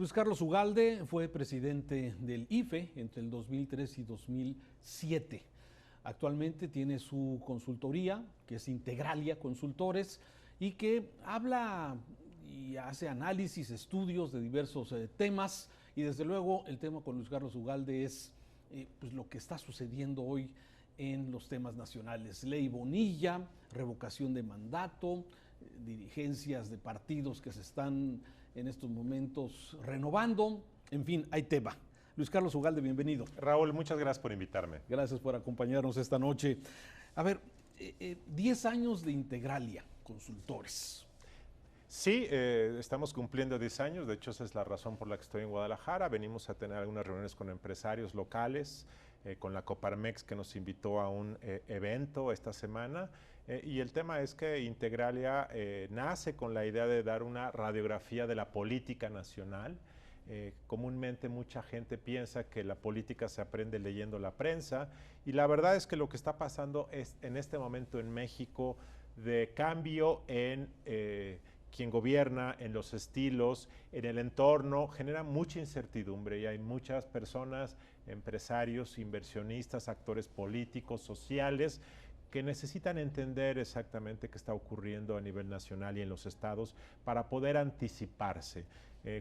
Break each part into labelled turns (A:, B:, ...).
A: Luis Carlos Ugalde fue presidente del IFE entre el 2003 y 2007. Actualmente tiene su consultoría, que es Integralia Consultores, y que habla y hace análisis, estudios de diversos temas. Y desde luego el tema con Luis Carlos Ugalde es pues lo que está sucediendo hoy en los temas nacionales. Ley Bonilla, revocación de mandato, dirigencias de partidos que se están en estos momentos renovando. En fin, hay tema. Luis Carlos Ugalde, bienvenido.
B: Raúl, muchas gracias por invitarme.
A: Gracias por acompañarnos esta noche. A ver, 10 años de Integralia Consultores.
B: Sí, estamos cumpliendo 10 años, de hecho esa es la razón por la que estoy en Guadalajara. Venimos a tener algunas reuniones con empresarios locales, con la Coparmex que nos invitó a un evento esta semana. Y el tema es que Integralia nace con la idea de dar una radiografía de la política nacional. Comúnmente mucha gente piensa que la política se aprende leyendo la prensa y la verdad es que lo que está pasando es en este momento en México de cambio en quien gobierna, en los estilos, en el entorno, genera mucha incertidumbre y hay muchas personas, empresarios, inversionistas, actores políticos, sociales, que necesitan entender exactamente qué está ocurriendo a nivel nacional y en los estados para poder anticiparse.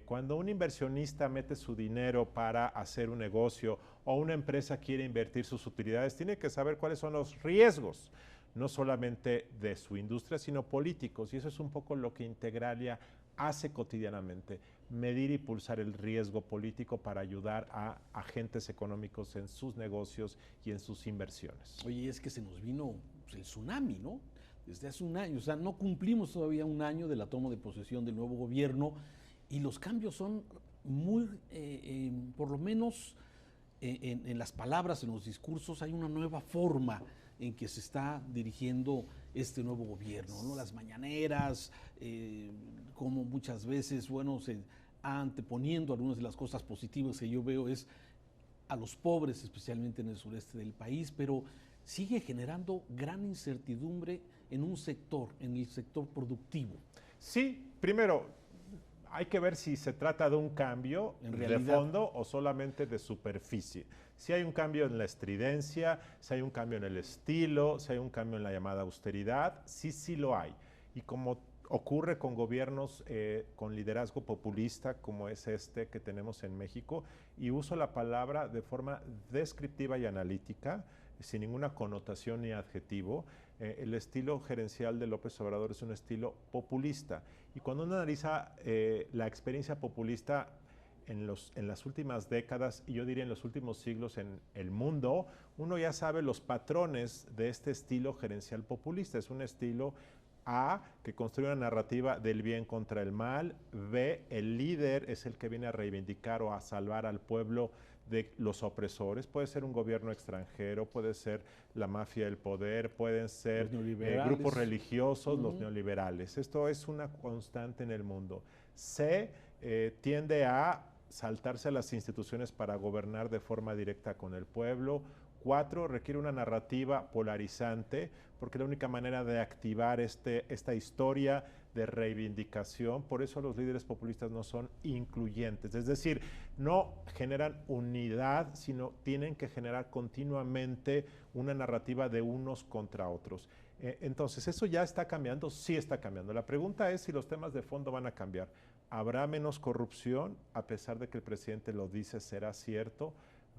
B: Cuando un inversionista mete su dinero para hacer un negocio o una empresa quiere invertir sus utilidades, tiene que saber cuáles son los riesgos, no solamente de su industria, sino políticos. Y eso es un poco lo que Integralia hace cotidianamente, medir y pulsar el riesgo político para ayudar a agentes económicos en sus negocios y en sus inversiones.
A: Oye, es que se nos vino pues, el tsunami, ¿no? Desde hace un año, o sea, no cumplimos todavía un año de la toma de posesión del nuevo gobierno y los cambios son muy, por lo menos en las palabras, en los discursos, hay una nueva forma en que se está dirigiendo este nuevo gobierno, ¿no? Las mañaneras, como muchas veces, bueno, se anteponiendo algunas de las cosas positivas que yo veo es a los pobres, especialmente en el sureste del país, pero sigue generando gran incertidumbre en un sector, en el sector productivo.
B: Sí, primero, hay que ver si se trata de un cambio de fondo o solamente de superficie. Si hay un cambio en la estridencia, si hay un cambio en el estilo, si hay un cambio en la llamada austeridad, sí lo hay. Y como ocurre con gobiernos con liderazgo populista como es este que tenemos en México, y uso la palabra de forma descriptiva y analítica, sin ninguna connotación ni adjetivo, el estilo gerencial de López Obrador es un estilo populista. Y cuando uno analiza la experiencia populista en las últimas décadas, y yo diría en los últimos siglos en el mundo, uno ya sabe los patrones de este estilo gerencial populista. Es un estilo A, que construye una narrativa del bien contra el mal. B, el líder es el que viene a reivindicar o a salvar al pueblo de los opresores. Puede ser un gobierno extranjero, puede ser la mafia del poder, pueden ser grupos religiosos, los neoliberales. Esto es una constante en el mundo. C, tiende a saltarse a las instituciones para gobernar de forma directa con el pueblo. 4, requiere una narrativa polarizante, porque es la única manera de activar esta historia de reivindicación. Por eso los líderes populistas no son incluyentes, es decir, no generan unidad, sino tienen que generar continuamente una narrativa de unos contra otros. Entonces, ¿eso ya está cambiando? Sí está cambiando. La pregunta es si los temas de fondo van a cambiar. ¿Habrá menos corrupción? A pesar de que el presidente lo dice, ¿será cierto?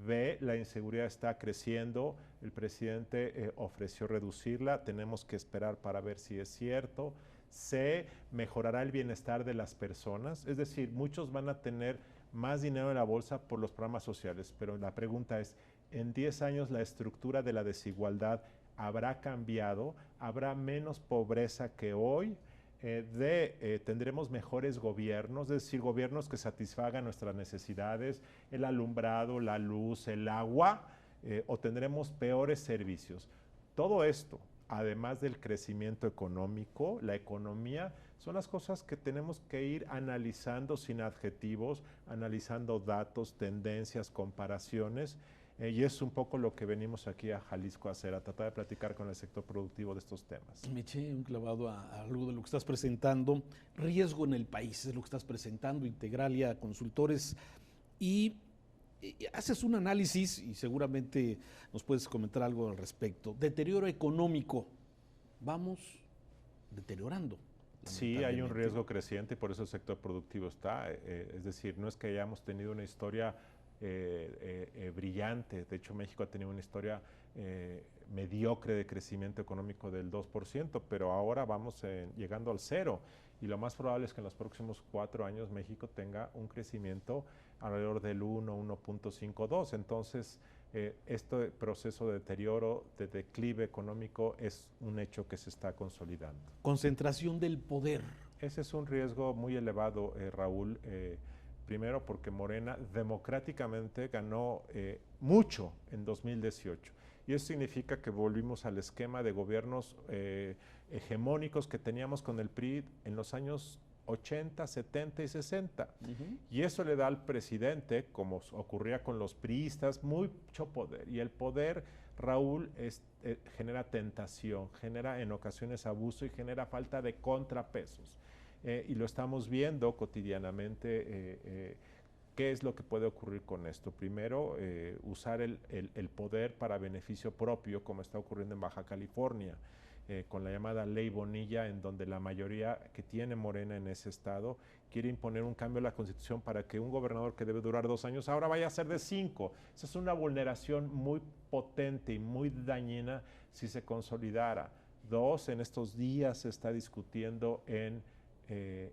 B: B, la inseguridad está creciendo, el presidente ofreció reducirla, tenemos que esperar para ver si es cierto. C, mejorará el bienestar de las personas, es decir, muchos van a tener más dinero en la bolsa por los programas sociales, pero la pregunta es, ¿en 10 años la estructura de la desigualdad habrá cambiado? ¿Habrá menos pobreza que hoy? Tendremos mejores gobiernos, es decir, gobiernos que satisfagan nuestras necesidades, el alumbrado, la luz, el agua, o tendremos peores servicios. Todo esto, además del crecimiento económico, la economía, son las cosas que tenemos que ir analizando sin adjetivos, analizando datos, tendencias, comparaciones. Y es un poco lo que venimos aquí a Jalisco a hacer, a tratar de platicar con el sector productivo de estos temas.
A: Me eché un clavado a algo de lo que estás presentando. Riesgo en el país es lo que estás presentando, Integralia Consultores. Y haces un análisis y seguramente nos puedes comentar algo al respecto. Deterioro económico. Vamos deteriorando.
B: Sí, hay un riesgo creciente y por eso el sector productivo está. Es decir, no es que hayamos tenido una historia brillante. De hecho, México ha tenido una historia mediocre de crecimiento económico del 2%, pero ahora vamos llegando al cero. Y lo más probable es que en los próximos 4 años México tenga un crecimiento alrededor del 1.52. Entonces, este proceso de deterioro, de declive económico, es un hecho que se está consolidando.
A: Concentración del poder.
B: Ese es un riesgo muy elevado, Raúl. Primero porque Morena democráticamente ganó mucho en 2018. Y eso significa que volvimos al esquema de gobiernos hegemónicos que teníamos con el PRI en los años 80, 70 y 60. Y eso le da al presidente, como ocurría con los priistas, mucho poder. Y el poder, Raúl, genera tentación, genera en ocasiones abuso y genera falta de contrapesos. Y lo estamos viendo cotidianamente. ¿Qué es lo que puede ocurrir con esto? Primero, usar el poder para beneficio propio, como está ocurriendo en Baja California, con la llamada Ley Bonilla, en donde la mayoría que tiene Morena en ese estado quiere imponer un cambio a la Constitución para que un gobernador que debe durar 2 años ahora vaya a ser de 5. Esa es una vulneración muy potente y muy dañina si se consolidara. 2, en estos días se está discutiendo en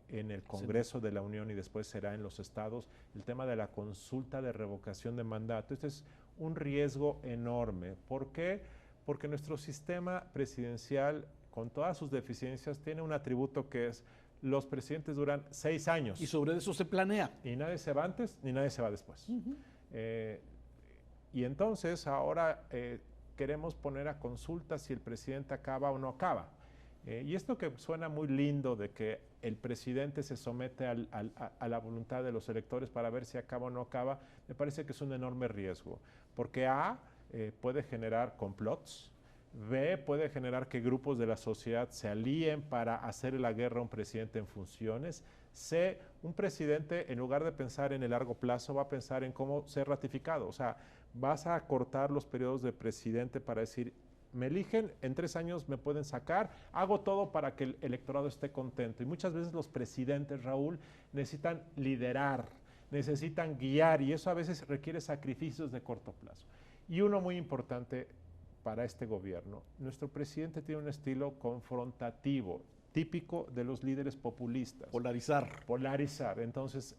B: el Congreso de la Unión y después será en los estados, el tema de la consulta de revocación de mandato. Este es un riesgo enorme. ¿Por qué? Porque nuestro sistema presidencial, con todas sus deficiencias, tiene un atributo que es: los presidentes duran 6 años.
A: Y sobre eso se planea.
B: Y nadie se va antes ni nadie se va después. Y entonces ahora queremos poner a consulta si el presidente acaba o no acaba. Y esto que suena muy lindo de que el presidente se somete a la voluntad de los electores para ver si acaba o no acaba, me parece que es un enorme riesgo, porque puede generar complots, B, puede generar que grupos de la sociedad se alíen para hacer la guerra a un presidente en funciones, C, un presidente en lugar de pensar en el largo plazo va a pensar en cómo ser ratificado. O sea, vas a acortar los periodos de presidente para decir: me eligen, en 3 años me pueden sacar, hago todo para que el electorado esté contento. Y muchas veces los presidentes, Raúl, necesitan liderar, necesitan guiar, y eso a veces requiere sacrificios de corto plazo. Y uno muy importante para este gobierno: nuestro presidente tiene un estilo confrontativo, típico de los líderes populistas. Polarizar. Entonces,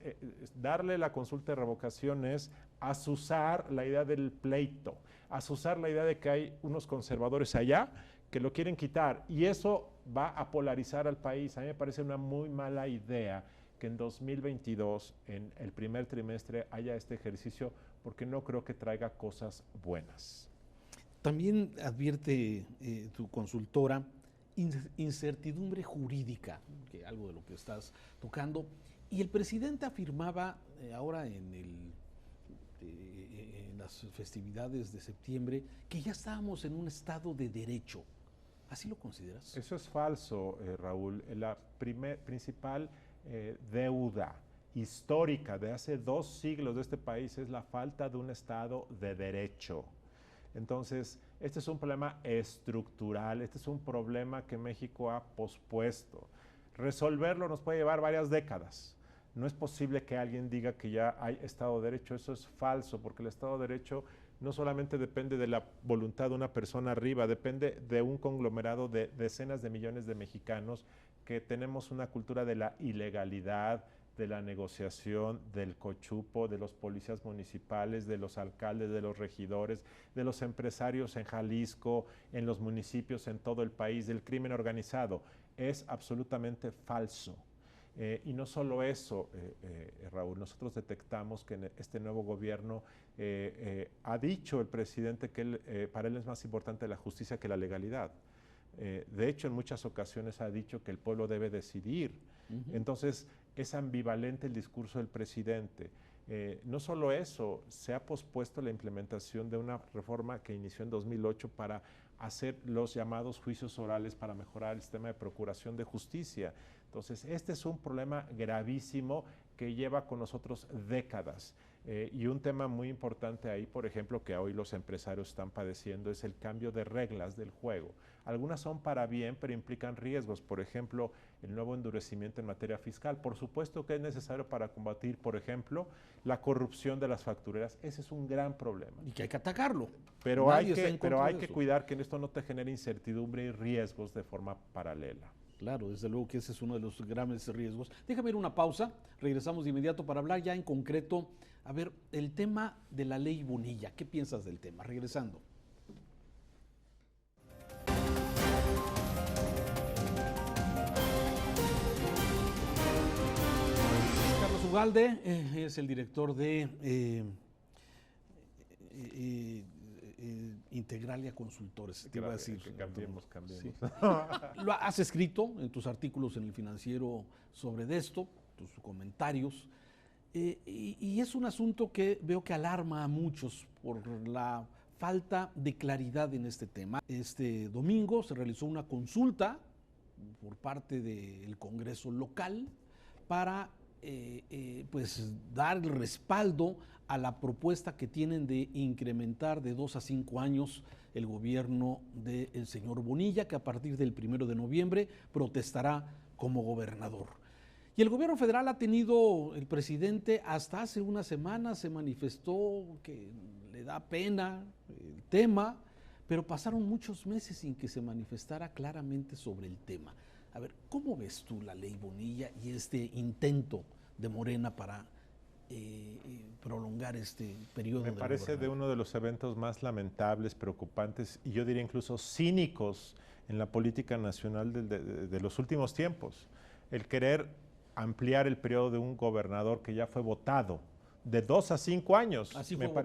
B: darle la consulta de revocación es azuzar la idea del pleito, azuzar la idea de que hay unos conservadores allá que lo quieren quitar, y eso va a polarizar al país. A mí me parece una muy mala idea que en 2022, en el primer trimestre, haya este ejercicio, porque no creo que traiga cosas buenas.
A: También advierte tu consultora incertidumbre jurídica, que algo de lo que estás tocando, y el presidente afirmaba ahora en las festividades de septiembre que ya estábamos en un estado de derecho. ¿Así lo consideras?
B: Eso es falso, Raúl. La principal deuda histórica de hace 2 siglos de este país es la falta de un estado de derecho. Entonces, este es un problema estructural, este es un problema que México ha pospuesto. Resolverlo nos puede llevar varias décadas. No es posible que alguien diga que ya hay Estado de Derecho, eso es falso, porque el Estado de Derecho no solamente depende de la voluntad de una persona arriba, depende de un conglomerado de decenas de millones de mexicanos que tenemos una cultura de la ilegalidad, de la negociación, del cochupo, de los policías municipales, de los alcaldes, de los regidores, de los empresarios en Jalisco, en los municipios, en todo el país, del crimen organizado. Es absolutamente falso. Y no solo eso, Raúl, nosotros detectamos que en este nuevo gobierno ha dicho el presidente que para él es más importante la justicia que la legalidad. De hecho, en muchas ocasiones ha dicho que el pueblo debe decidir. Entonces, es ambivalente el discurso del presidente. No solo eso, se ha pospuesto la implementación de una reforma que inició en 2008 para hacer los llamados juicios orales para mejorar el sistema de procuración de justicia. Entonces, este es un problema gravísimo que lleva con nosotros décadas. Y un tema muy importante ahí, por ejemplo, que hoy los empresarios están padeciendo, es el cambio de reglas del juego. Algunas son para bien, pero implican riesgos. Por ejemplo, el nuevo endurecimiento en materia fiscal. Por supuesto que es necesario para combatir, por ejemplo, la corrupción de las factureras. Ese es un gran problema.
A: Y que hay que atacarlo.
B: Pero hay que cuidar que esto no te genere incertidumbre y riesgos de forma paralela.
A: Claro, desde luego que ese es uno de los grandes riesgos. Déjame ir una pausa, regresamos de inmediato para hablar ya en concreto, a ver, el tema de la ley Bonilla. ¿Qué piensas del tema? Regresando. Carlos Ugalde es el director de Integralia Consultores, te iba a decir.
B: Que cambiemos.
A: Sí. Lo has escrito en tus artículos en El Financiero sobre esto, tus comentarios, y es un asunto que veo que alarma a muchos por la falta de claridad en este tema. Este domingo se realizó una consulta por parte del Congreso local para pues dar el respaldo a la propuesta que tienen de incrementar de 2 a 5 años el gobierno del señor Bonilla, que a partir del 1 de noviembre protestará como gobernador. Y el gobierno federal ha tenido, el presidente hasta hace una semana se manifestó que le da pena el tema, pero pasaron muchos meses sin que se manifestara claramente sobre el tema. A ver, ¿cómo ves tú la ley Bonilla y este intento de Morena para prolongar este periodo?
B: Me parece de uno de los eventos más lamentables, preocupantes y yo diría incluso cínicos en la política nacional de los últimos tiempos. El querer ampliar el periodo de un gobernador que ya fue votado de 2 a 5 años.
A: Así
B: me
A: fue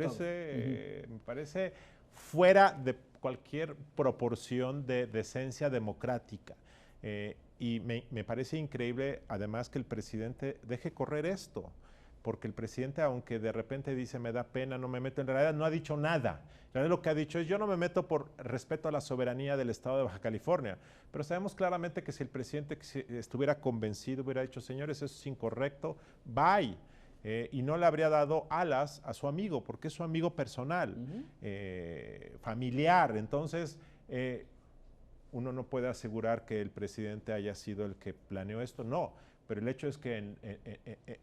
B: parece fuera de cualquier proporción de decencia democrática. Y me parece increíble además que el presidente deje correr esto, porque el presidente, aunque de repente dice me da pena, no me meto, en realidad no ha dicho nada. En realidad lo que ha dicho es yo no me meto por respeto a la soberanía del estado de Baja California, pero sabemos claramente que si el presidente estuviera convencido, hubiera dicho señores, eso es incorrecto, bye. Y no le habría dado alas a su amigo, porque es su amigo personal, familiar. Entonces, uno no puede asegurar que el presidente haya sido el que planeó esto, no. Pero el hecho es que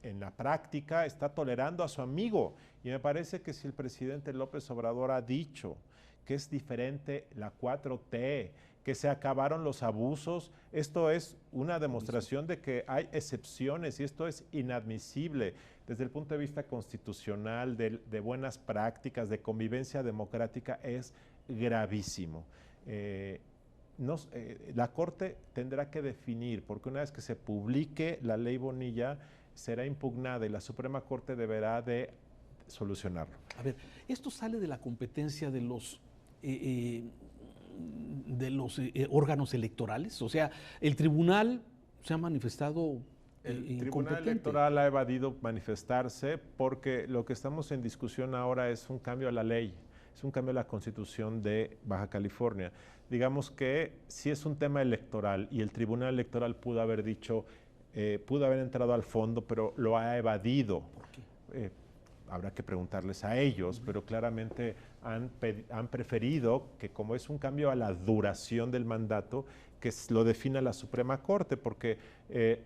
B: en la práctica está tolerando a su amigo. Y me parece que si el presidente López Obrador ha dicho que es diferente la 4T, que se acabaron los abusos, esto es una demostración de que hay excepciones y esto es inadmisible desde el punto de vista constitucional, de buenas prácticas, de convivencia democrática, es gravísimo. La Corte tendrá que definir, porque una vez que se publique la ley Bonilla, será impugnada y la Suprema Corte deberá de solucionarlo.
A: A ver, esto sale de la competencia de los órganos electorales, o sea, el tribunal se ha manifestado
B: El Tribunal Electoral ha evadido manifestarse porque lo que estamos en discusión ahora es un cambio a la ley, es un cambio a la Constitución de Baja California. Digamos que sí es un tema electoral y el Tribunal Electoral pudo haber dicho, pudo haber entrado al fondo, pero lo ha evadido.
A: ¿Por qué?
B: Habrá que preguntarles a ellos, pero claramente han preferido que, como es un cambio a la duración del mandato, que lo defina la Suprema Corte, porque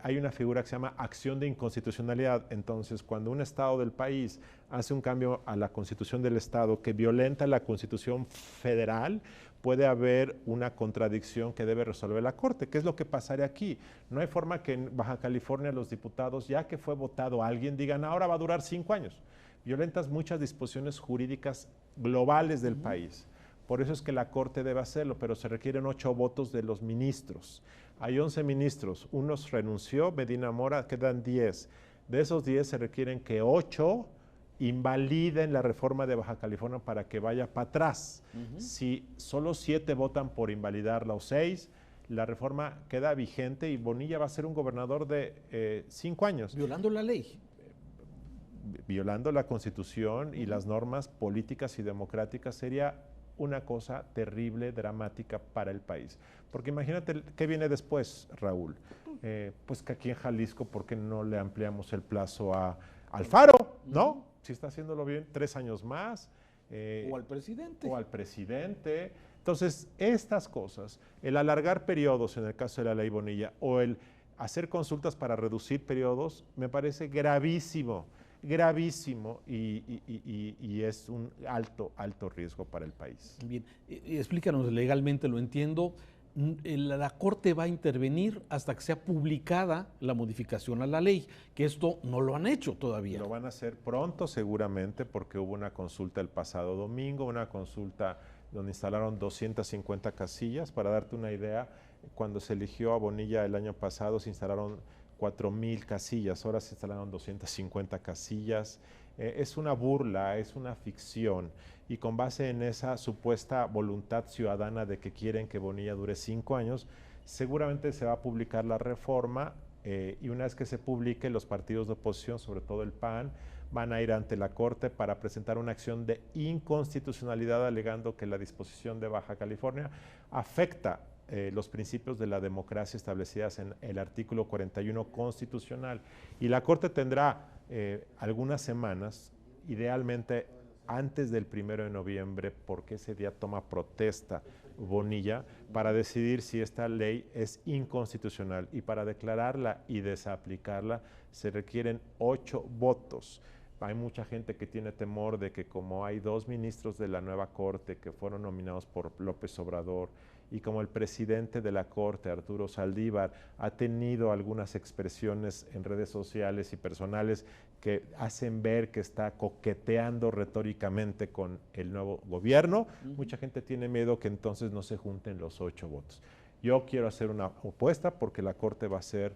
B: hay una figura que se llama acción de inconstitucionalidad. Entonces, cuando un Estado del país hace un cambio a la Constitución del Estado que violenta la Constitución federal, puede haber una contradicción que debe resolver la Corte. ¿Qué es lo que pasaría aquí? No hay forma que en Baja California los diputados, ya que fue votado alguien, digan ahora va a durar 5 años. Violentas muchas disposiciones jurídicas globales del país. Por eso es que la Corte debe hacerlo, pero se requieren 8 votos de los ministros. Hay 11 ministros, unos renunció, Medina Mora, quedan 10. De esos 10 se requieren que 8 invaliden la reforma de Baja California para que vaya para atrás. Si solo 7 votan por invalidarla o 6, la reforma queda vigente y Bonilla va a ser un gobernador de 5 años.
A: Violando la ley.
B: violando la Constitución y las normas políticas y democráticas, sería una cosa terrible, dramática para el país. Porque imagínate qué viene después, Raúl. Pues que aquí en Jalisco, ¿por qué no le ampliamos el plazo a Alfaro? ¿No? Si está haciéndolo bien, 3 años más.
A: O al presidente.
B: O al presidente. Entonces, estas cosas, el alargar periodos en el caso de la ley Bonilla o el hacer consultas para reducir periodos, me parece gravísimo, gravísimo y es un alto riesgo para el país.
A: Bien, explícanos legalmente, lo entiendo. La Corte va a intervenir hasta que sea publicada la modificación a la ley, que esto no lo han hecho todavía.
B: Lo van a hacer pronto seguramente porque hubo una consulta el pasado domingo, una consulta donde instalaron 250 casillas. Para darte una idea, cuando se eligió a Bonilla el año pasado se instalaron 4,000 casillas, ahora se instalaron 250 casillas. Es una burla, es una ficción, y con base en esa supuesta voluntad ciudadana de que quieren que Bonilla dure 5 años, seguramente se va a publicar la reforma y una vez que se publique, los partidos de oposición, sobre todo el PAN, van a ir ante la Corte para presentar una acción de inconstitucionalidad alegando que la disposición de Baja California afecta los principios de la democracia establecidas en el artículo 41 constitucional. Y la Corte tendrá algunas semanas, idealmente antes del 1 de noviembre, porque ese día toma protesta Bonilla, para decidir si esta ley es inconstitucional. Y para declararla y desaplicarla se requieren 8 votos. Hay mucha gente que tiene temor de que como hay 2 ministros de la nueva Corte que fueron nominados por López Obrador y como el presidente de la Corte, Arturo Saldívar, ha tenido algunas expresiones en redes sociales y personales que hacen ver que está coqueteando retóricamente con el nuevo gobierno, mucha gente tiene miedo que entonces no se junten los 8 votos. Yo quiero hacer una apuesta porque la Corte va a ser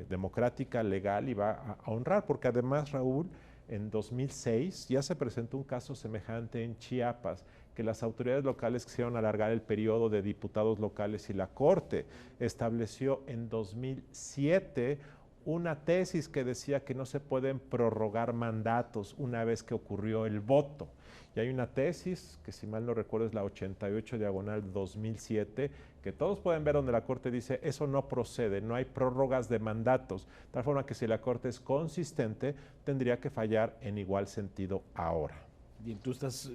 B: democrática, legal y va a honrar, porque además, Raúl, en 2006 ya se presentó un caso semejante en Chiapas, que las autoridades locales quisieron alargar el periodo de diputados locales y la Corte estableció en 2007 una tesis que decía que no se pueden prorrogar mandatos una vez que ocurrió el voto. Y hay una tesis, que si mal no recuerdo es la 88/2007, que todos pueden ver donde la Corte dice eso no procede, no hay prórrogas de mandatos, de tal forma que si la Corte es consistente, tendría que fallar en igual sentido ahora.
A: Bien, ¿tú estás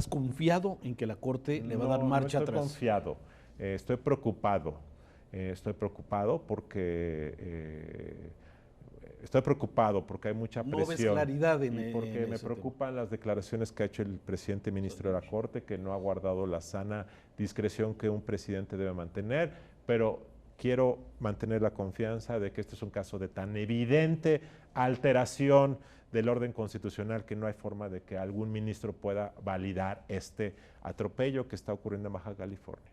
A: confiado en que la Corte le va a dar marcha atrás?
B: No estoy confiado, estoy preocupado. Estoy preocupado porque hay mucha presión.
A: No ves claridad
B: porque me preocupan las declaraciones que ha hecho el presidente ministro de la Corte, que no ha guardado la sana discreción que un presidente debe mantener, pero quiero mantener la confianza de que este es un caso de tan evidente alteración del orden constitucional que no hay forma de que algún ministro pueda validar este atropello que está ocurriendo en Baja California.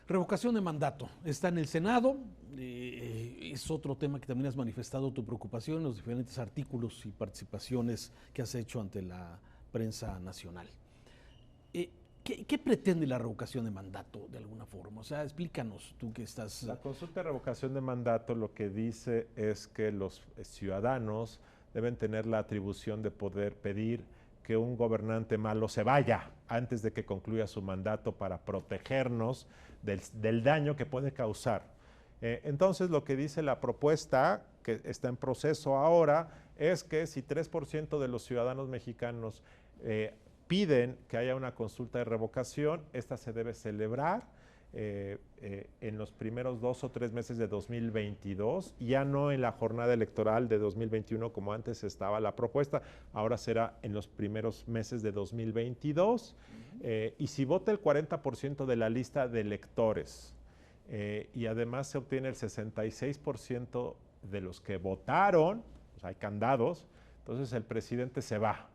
A: Revocación de mandato. Está en el Senado. Es otro tema que también has manifestado tu preocupación en los diferentes artículos y participaciones que has hecho ante la prensa nacional. ¿Qué pretende la revocación de mandato de alguna forma? O sea, explícanos tú que estás...
B: La consulta de revocación de mandato lo que dice es que los ciudadanos deben tener la atribución de poder pedir que un gobernante malo se vaya antes de que concluya su mandato para protegernos del daño que puede causar. Entonces, lo que dice la propuesta, que está en proceso ahora, es que si 3% de los ciudadanos mexicanos piden que haya una consulta de revocación, esta se debe celebrar en los primeros 2 o 3 meses de 2022, ya no en la jornada electoral de 2021 como antes estaba la propuesta, ahora será en los primeros meses de 2022, y si vota el 40% de la lista de electores y además se obtiene el 66% de los que votaron, pues hay candados, entonces el presidente se va.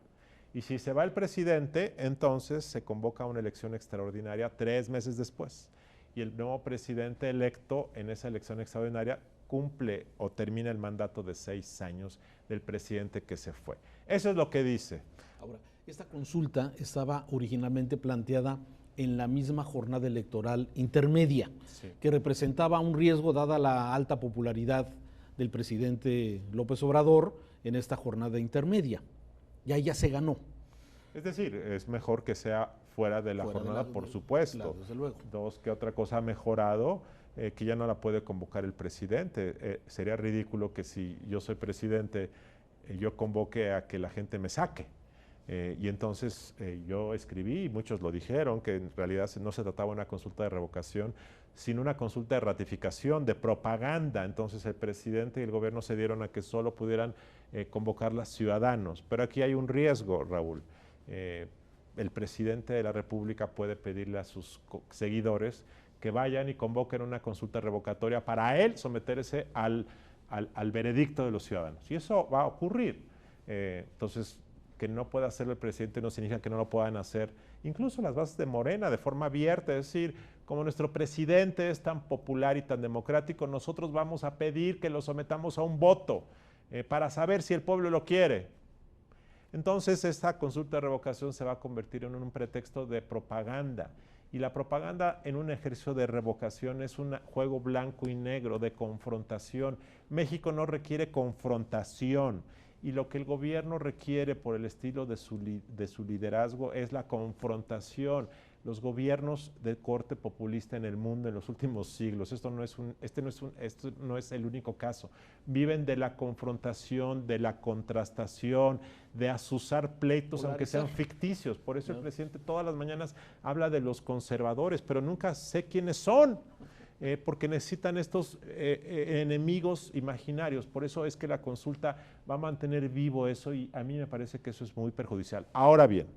B: Y si se va el presidente, entonces se convoca una elección extraordinaria 3 meses después. Y el nuevo presidente electo en esa elección extraordinaria cumple o termina el mandato de 6 años del presidente que se fue. Eso es lo que dice.
A: Ahora, esta consulta estaba originalmente planteada en la misma jornada electoral intermedia, sí, que representaba un riesgo dada la alta popularidad del presidente López Obrador en esta jornada intermedia. Ya se ganó.
B: Es decir, es mejor que sea fuera de la jornada, por supuesto.
A: Claro, desde luego.
B: Dos, que otra cosa ha mejorado, que ya no la puede convocar el presidente. Sería ridículo que si yo soy presidente, yo convoque a que la gente me saque. Y entonces yo escribí, y muchos lo dijeron, que en realidad no se trataba de una consulta de revocación, sino una consulta de ratificación, de propaganda. Entonces el presidente y el gobierno se dieron a que solo pudieran convocarla ciudadanos. Pero aquí hay un riesgo, Raúl. El presidente de la República puede pedirle a sus seguidores que vayan y convoquen una consulta revocatoria para él someterse al veredicto de los ciudadanos. Y eso va a ocurrir. Entonces, que no pueda hacerlo el presidente no significa que no lo puedan hacer incluso las bases de Morena de forma abierta. Es decir, como nuestro presidente es tan popular y tan democrático, nosotros vamos a pedir que lo sometamos a un voto para saber si el pueblo lo quiere. Entonces esta consulta de revocación se va a convertir en un pretexto de propaganda. Y la propaganda en un ejercicio de revocación es un juego blanco y negro de confrontación. México no requiere confrontación. Y lo que el gobierno requiere por el estilo de su liderazgo es la confrontación. Los gobiernos de corte populista en el mundo en los últimos siglos, esto no es el único caso, viven de la confrontación, de la contrastación, de azuzar pleitos, aunque sean ficticios. Por eso el presidente todas las mañanas habla de los conservadores, pero nunca sé quiénes son. Porque necesitan estos enemigos imaginarios. Por eso es que la consulta va a mantener vivo eso, y a mí me parece que eso es muy perjudicial. Ahora bien,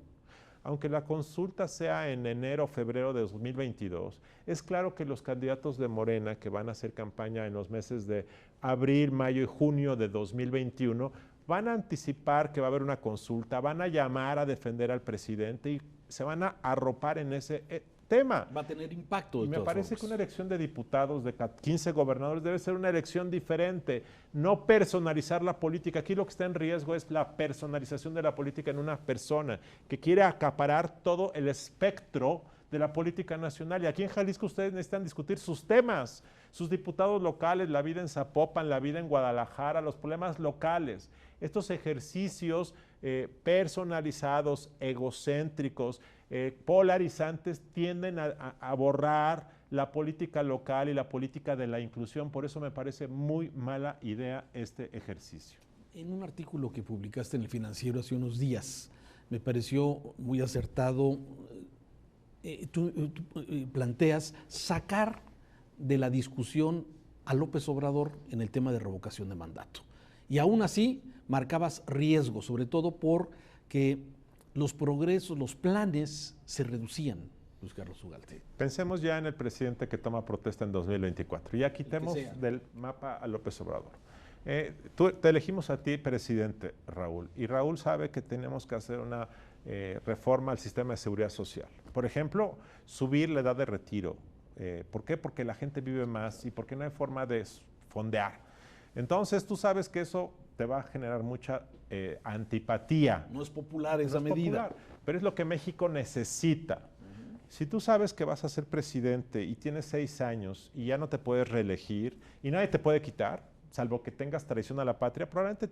B: aunque la consulta sea en enero o febrero de 2022, es claro que los candidatos de Morena que van a hacer campaña en los meses de abril, mayo y junio de 2021 van a anticipar que va a haber una consulta, van a llamar a defender al presidente y se van a arropar en ese tema.
A: Va a tener impacto.
B: Y me parece que una elección de diputados, de 15 gobernadores, debe ser una elección diferente, no personalizar la política. Aquí lo que está en riesgo es la personalización de la política en una persona que quiere acaparar todo el espectro de la política nacional. Y aquí en Jalisco ustedes necesitan discutir sus temas, sus diputados locales, la vida en Zapopan, la vida en Guadalajara, los problemas locales. Estos ejercicios personalizados, egocéntricos, polarizantes, tienden a borrar la política local y la política de la inclusión. Por eso me parece muy mala idea este ejercicio.
A: En un artículo que publicaste en El Financiero hace unos días, me pareció muy acertado, tú planteas sacar de la discusión a López Obrador en el tema de revocación de mandato. Y aún así marcabas riesgo, sobre todo porque los progresos, los planes se reducían, Luis Carlos Ugarte.
B: Pensemos ya en el presidente que toma protesta en 2024. Ya quitemos del mapa a López Obrador. Te elegimos a ti presidente, Raúl, y Raúl sabe que tenemos que hacer una reforma al sistema de seguridad social. Por ejemplo, subir la edad de retiro. ¿Por qué? Porque la gente vive más y porque no hay forma de fondear. Entonces tú sabes que eso te va a generar mucha antipatía.
A: No es popular esa medida.
B: Popular, pero es lo que México necesita. Si tú sabes que vas a ser presidente y tienes 6 años y ya no te puedes reelegir y nadie te puede quitar, salvo que tengas traición a la patria, probablemente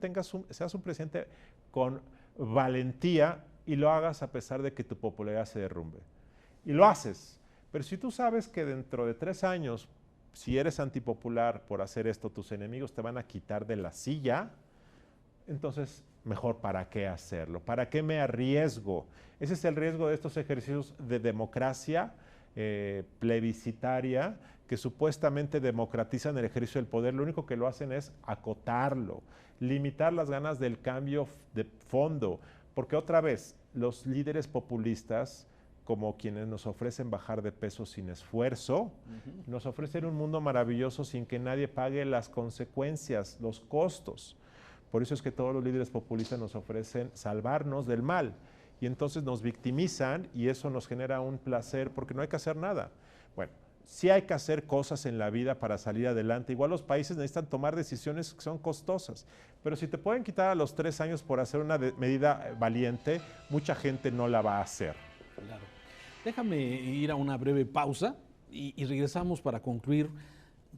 B: seas un presidente con valentía y lo hagas a pesar de que tu popularidad se derrumbe. Y lo haces. Pero si tú sabes que dentro de 3 años, si eres antipopular por hacer esto, tus enemigos te van a quitar de la silla, entonces mejor para qué hacerlo, para qué me arriesgo. Ese es el riesgo de estos ejercicios de democracia plebiscitaria que supuestamente democratizan el ejercicio del poder. Lo único que lo hacen es acotarlo, limitar las ganas del cambio de fondo, porque otra vez los líderes populistas, como quienes nos ofrecen bajar de peso sin esfuerzo, nos ofrecen un mundo maravilloso sin que nadie pague las consecuencias, los costos. Por eso es que todos los líderes populistas nos ofrecen salvarnos del mal y entonces nos victimizan y eso nos genera un placer porque no hay que hacer nada. Bueno, sí hay que hacer cosas en la vida para salir adelante. Igual los países necesitan tomar decisiones que son costosas, pero si te pueden quitar a los 3 años por hacer una medida valiente, mucha gente no la va a hacer.
A: Claro. Déjame ir a una breve pausa y regresamos para concluir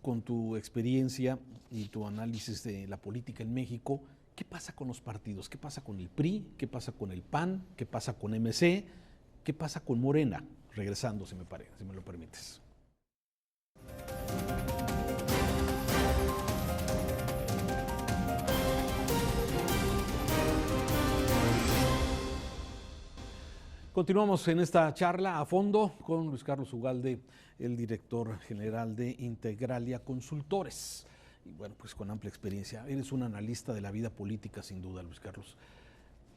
A: con tu experiencia y tu análisis de la política en México. ¿qué pasa con los partidos? ¿Qué pasa con el PRI? ¿Qué pasa con el PAN? ¿Qué pasa con MC? ¿Qué pasa con Morena? Regresando, si me lo permites. Continuamos en esta charla a fondo con Luis Carlos Ugalde, el director general de Integralia Consultores. Y bueno, pues con amplia experiencia. Eres un analista de la vida política, sin duda, Luis Carlos.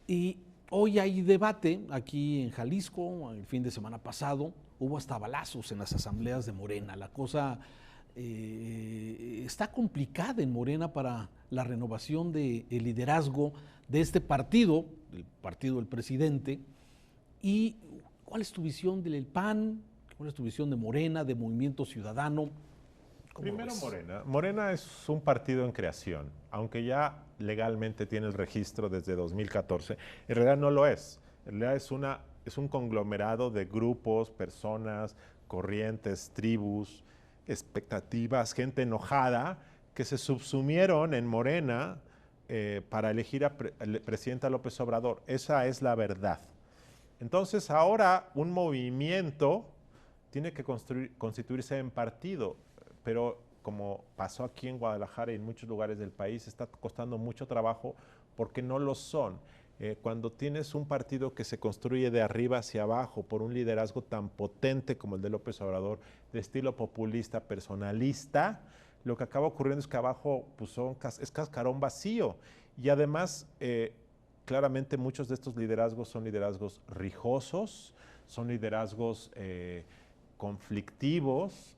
A: Y hoy hay debate aquí en Jalisco. El fin de semana pasado hubo hasta balazos en las asambleas de Morena. La cosa está complicada en Morena para la renovación del liderazgo de este partido, el partido del presidente. ¿Y cuál es tu visión del PAN? ¿Cuál es tu visión de Morena, de Movimiento Ciudadano?
B: Primero Morena. Morena es un partido en creación, aunque ya legalmente tiene el registro desde 2014. En realidad no lo es. En realidad es un conglomerado de grupos, personas, corrientes, tribus, expectativas, gente enojada que se subsumieron en Morena para elegir al presidente López Obrador. Esa es la verdad. Entonces ahora un movimiento tiene que constituirse en partido, pero como pasó aquí en Guadalajara y en muchos lugares del país, está costando mucho trabajo porque no lo son. Cuando tienes un partido que se construye de arriba hacia abajo por un liderazgo tan potente como el de López Obrador, de estilo populista, personalista, lo que acaba ocurriendo es que abajo pues, es cascarón vacío. Y además, claramente muchos de estos liderazgos son liderazgos rijosos, son liderazgos conflictivos,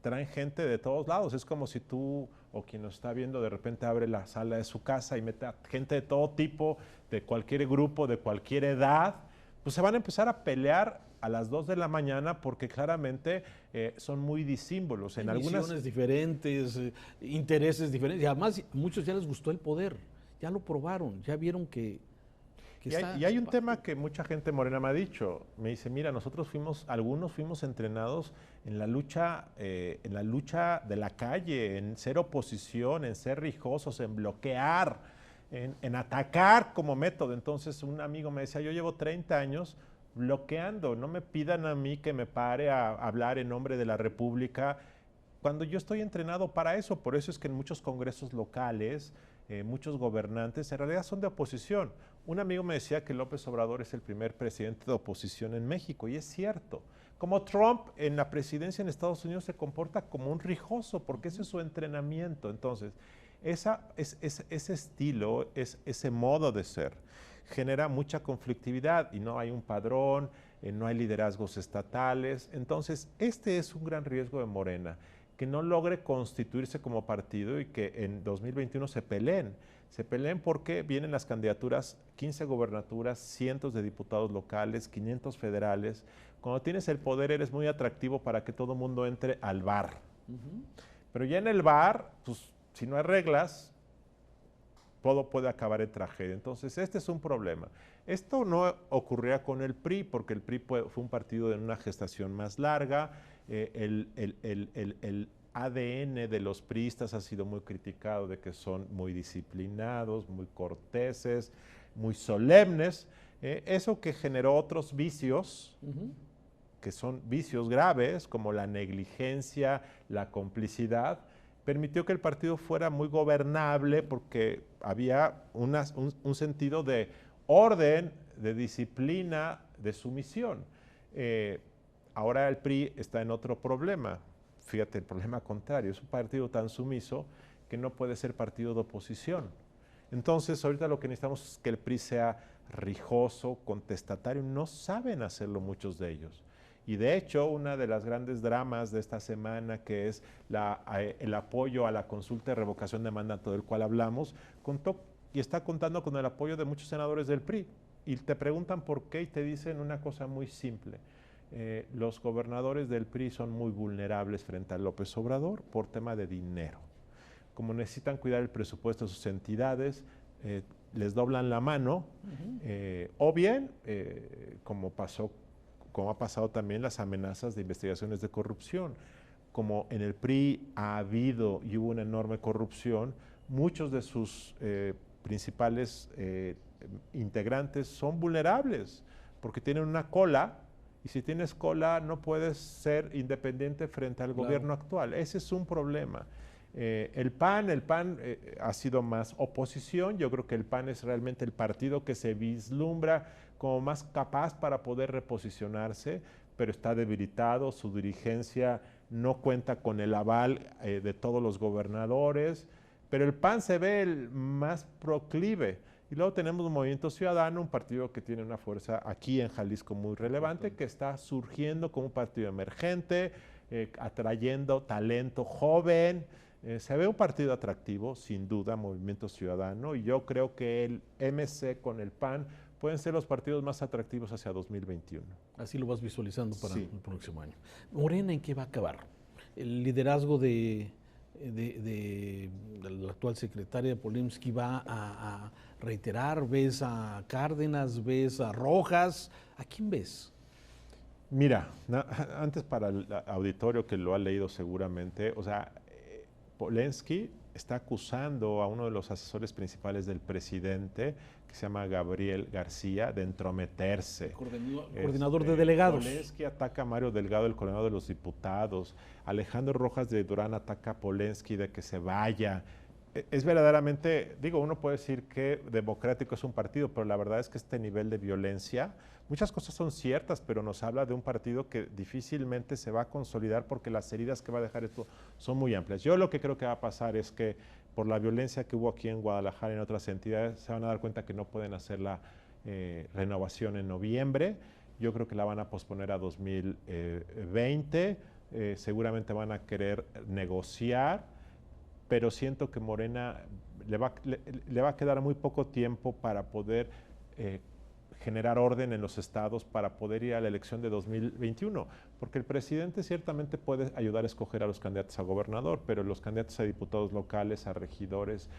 B: traen gente de todos lados. Es como si tú o quien nos está viendo de repente abre la sala de su casa y mete a gente de todo tipo, de cualquier grupo, de cualquier edad, pues se van a empezar a pelear a las 2 de la mañana porque claramente son muy disímbolos.
A: En algunas diferentes, intereses diferentes, y además a muchos ya les gustó el poder, ya lo probaron, ya vieron que
B: y hay un tema que mucha gente morena me ha dicho. Me dice, mira, algunos fuimos entrenados en la lucha de la calle, en ser oposición, en ser rijosos, en bloquear, en atacar como método. Entonces un amigo me decía, yo llevo 30 años bloqueando, no me pidan a mí que me pare a hablar en nombre de la República, cuando yo estoy entrenado para eso. Por eso es que en muchos congresos locales, muchos gobernantes en realidad son de oposición. Un amigo me decía que López Obrador es el primer presidente de oposición en México, y es cierto. Como Trump en la presidencia en Estados Unidos se comporta como un rijoso, porque ese es su entrenamiento. Entonces, ese estilo, ese modo de ser, genera mucha conflictividad y no hay un padrón, no hay liderazgos estatales. Entonces, este es un gran riesgo de Morena, que no logre constituirse como partido y que en 2021 se peleen porque vienen las candidaturas, 15 gobernaturas, cientos de diputados locales, 500 federales. Cuando tienes el poder eres muy atractivo para que todo el mundo entre al bar. Pero ya en el bar, pues si no hay reglas, todo puede acabar en tragedia. Entonces este es un problema. Esto no ocurría con el PRI, porque el PRI fue un partido de una gestación más larga. El ADN de los priistas ha sido muy criticado, de que son muy disciplinados, muy corteses, muy solemnes. Eso que generó otros vicios, que son vicios graves, como la negligencia, la complicidad, permitió que el partido fuera muy gobernable porque había un sentido de orden, de disciplina, de sumisión. Ahora el PRI está en otro problema. Fíjate, el problema contrario, es un partido tan sumiso que no puede ser partido de oposición. Entonces, ahorita lo que necesitamos es que el PRI sea rijoso, contestatario. No saben hacerlo muchos de ellos. Y de hecho, una de las grandes dramas de esta semana, que es el apoyo a la consulta de revocación de mandato del cual hablamos, contó y está contando con el apoyo de muchos senadores del PRI. Y te preguntan por qué y te dicen una cosa muy simple. Los gobernadores del PRI son muy vulnerables frente a López Obrador por tema de dinero. Como necesitan cuidar el presupuesto de sus entidades, les doblan la mano, o bien, como ha pasado también, las amenazas de investigaciones de corrupción. Como en el PRI ha habido y hubo una enorme corrupción, muchos de sus principales integrantes son vulnerables, porque tienen una cola, y si tienes cola no puedes ser independiente frente al gobierno actual. Ese es un problema. El PAN ha sido más oposición. Yo creo que el PAN es realmente el partido que se vislumbra como más capaz para poder reposicionarse, pero está debilitado, su dirigencia no cuenta con el aval de todos los gobernadores, pero el PAN se ve el más proclive. Y luego tenemos un Movimiento Ciudadano, un partido que tiene una fuerza aquí en Jalisco muy relevante, que está surgiendo como un partido emergente, atrayendo talento joven. Se ve un partido atractivo, sin duda, Movimiento Ciudadano, y yo creo que el MC con el PAN pueden ser los partidos más atractivos hacia 2021.
A: Así lo vas visualizando para el próximo año. ¿Morena en qué va a acabar? El liderazgo de la actual secretaria Polensky va a reiterar. ¿Ves a Cárdenas? ¿Ves a Rojas? ¿A quién ves?
B: Mira, antes para el auditorio que lo ha leído seguramente, o sea, Polensky está acusando a uno de los asesores principales del presidente, que se llama Gabriel García, de entrometerse.
A: Coordinador de delegados.
B: Polensky ataca a Mario Delgado, el coordinador de los diputados. Alejandro Rojas de Durán ataca a Polensky de que se vaya. Es verdaderamente, digo, uno puede decir que democrático es un partido, pero la verdad es que este nivel de violencia, muchas cosas son ciertas, pero nos habla de un partido que difícilmente se va a consolidar porque las heridas que va a dejar esto son muy amplias. Yo lo que creo que va a pasar es que por la violencia que hubo aquí en Guadalajara y en otras entidades, se van a dar cuenta que no pueden hacer la renovación en noviembre. Yo creo que la van a posponer a 2020. Seguramente van a querer negociar, pero siento que Morena le va a quedar muy poco tiempo para poder generar orden en los estados para poder ir a la elección de 2021, porque el presidente ciertamente puede ayudar a escoger a los candidatos a gobernador, pero los candidatos a diputados locales, a regidores,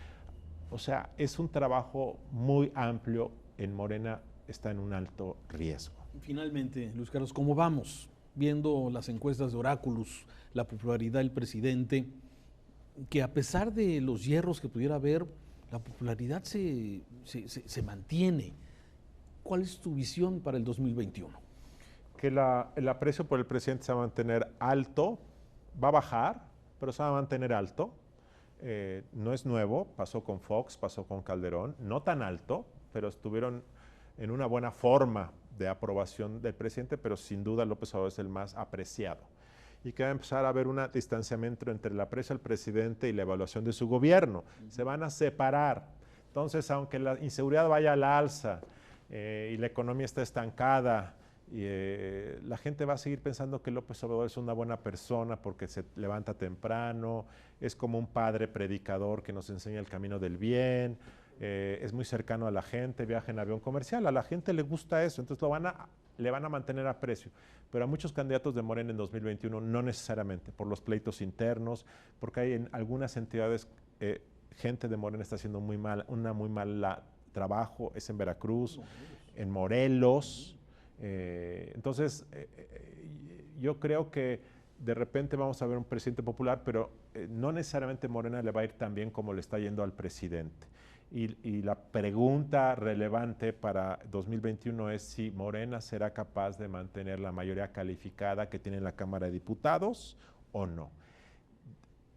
B: o sea, es un trabajo muy amplio. En Morena está en un alto riesgo.
A: Finalmente, Luis Carlos, ¿cómo vamos? Viendo las encuestas de Oráculos, la popularidad del presidente, que a pesar de los hierros que pudiera haber, la popularidad se mantiene. ¿Cuál es tu visión para el 2021?
B: Que el aprecio por el presidente se va a mantener alto, va a bajar, pero se va a mantener alto. No es nuevo, pasó con Fox, pasó con Calderón, no tan alto, pero estuvieron en una buena forma de aprobación del presidente, pero sin duda López Obrador es el más apreciado. Y que va a empezar a haber un distanciamiento entre el aprecio al presidente y la evaluación de su gobierno. Se van a separar. Entonces, aunque la inseguridad vaya a la alza, y la economía está estancada, y la gente va a seguir pensando que López Obrador es una buena persona porque se levanta temprano, es como un padre predicador que nos enseña el camino del bien, es muy cercano a la gente, viaja en avión comercial, a la gente le gusta eso, entonces le van a mantener a precio. Pero a muchos candidatos de Morena en 2021 no necesariamente, por los pleitos internos, porque hay en algunas entidades gente de Morena está haciendo muy mala trabajo, es en Veracruz, en Morelos. Entonces, yo creo que de repente vamos a ver un presidente popular, pero no necesariamente Morena le va a ir tan bien como le está yendo al presidente. Y la pregunta relevante para 2021 es si Morena será capaz de mantener la mayoría calificada que tiene en la Cámara de Diputados o no.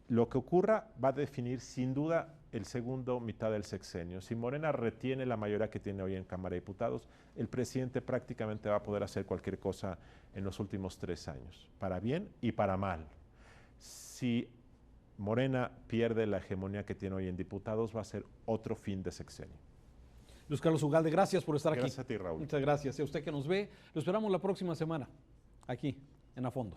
B: Lo que ocurra va a definir sin duda el segundo mitad del sexenio. Si Morena retiene la mayoría que tiene hoy en Cámara de Diputados, el presidente prácticamente va a poder hacer cualquier cosa en los últimos 3 años, para bien y para mal. Si Morena pierde la hegemonía que tiene hoy en diputados, va a ser otro fin de sexenio.
A: Luis Carlos Ugalde, gracias por estar aquí.
B: Gracias a ti, Raúl.
A: Muchas gracias. Y a usted que nos ve, lo esperamos la próxima semana, aquí, en A Fondo.